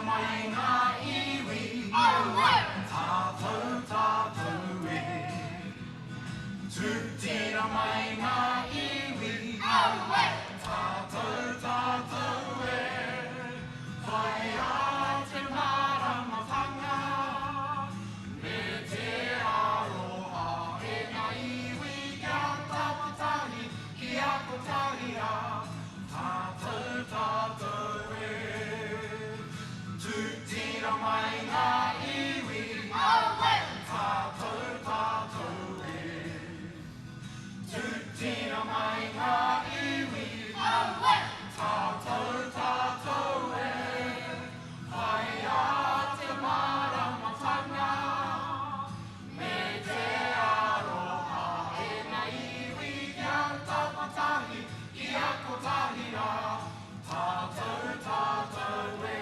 mai ngā iwi tātou e. Tūtira mai ngā iwi tātou e. Whai a te maramatanga me te aroha e ngā iwi kia tapatahi ki a kotahia tātou e. Tūtira mai ngā iwi tātou e. Tūtira mai ngā iwi tātou e. Whai a te maramatanga me te aroha e ngā iwi kia tapatahi ki a kotahia tātou e.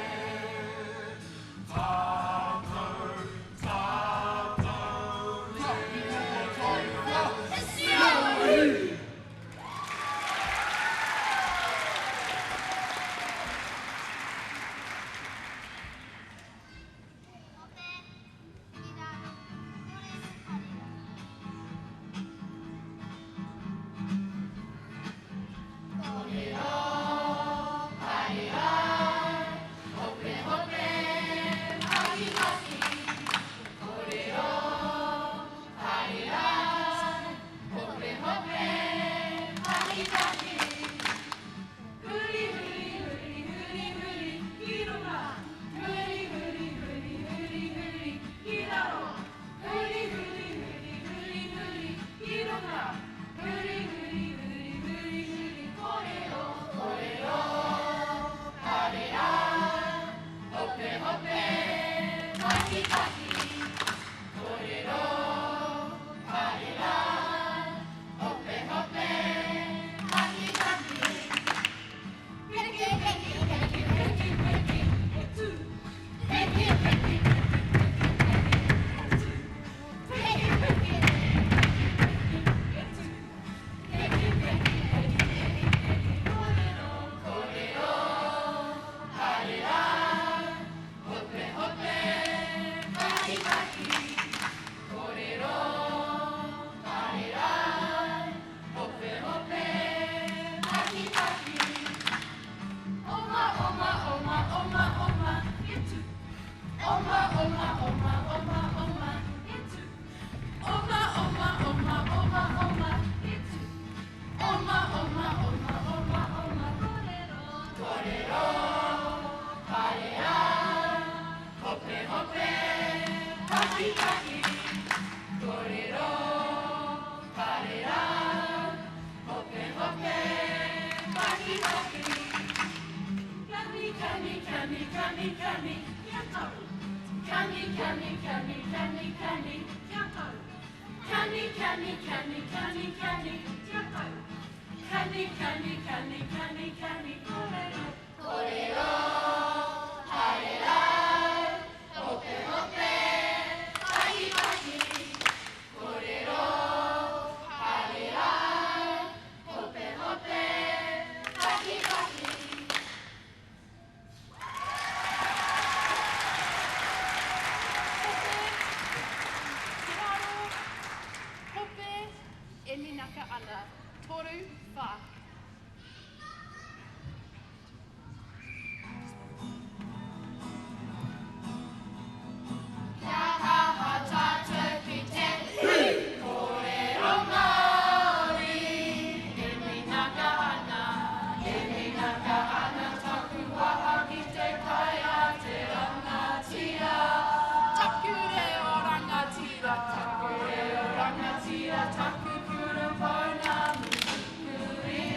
Taku kura pona, kuri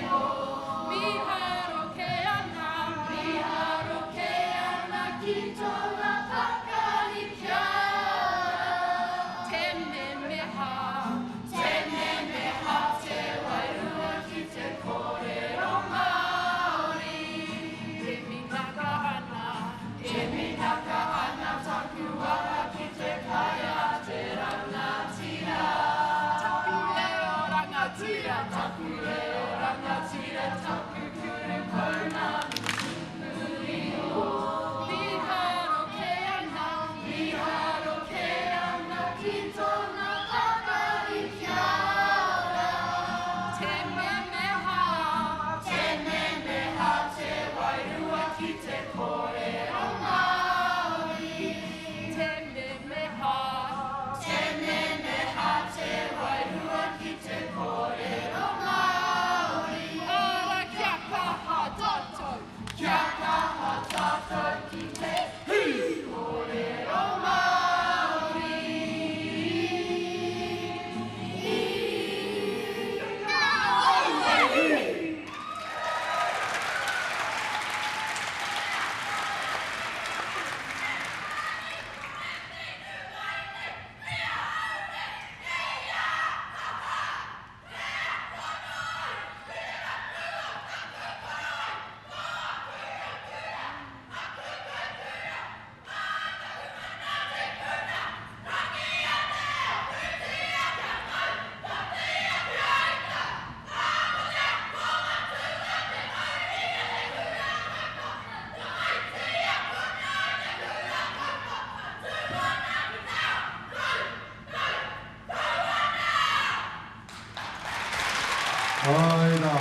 Aira,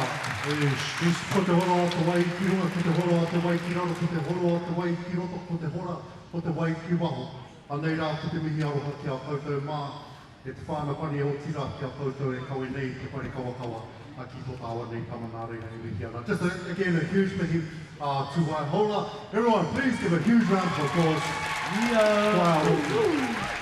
just ko te horo o te wai ki runga, ko te horo o te wai ki raro, ko te horo o te wai ki roto, ko te hora, ko te wai ki waho. Anei rā, ko te mihi aroha ki a koutou mā, e te whāna pani o tira ki a koutou e kawe nei te pare kawakawa, a ki tō tāua nei kamanare nei mihi ana. Just again, a huge mihi to Waihola. Everyone, please give a huge round of applause. Yeah. Wow.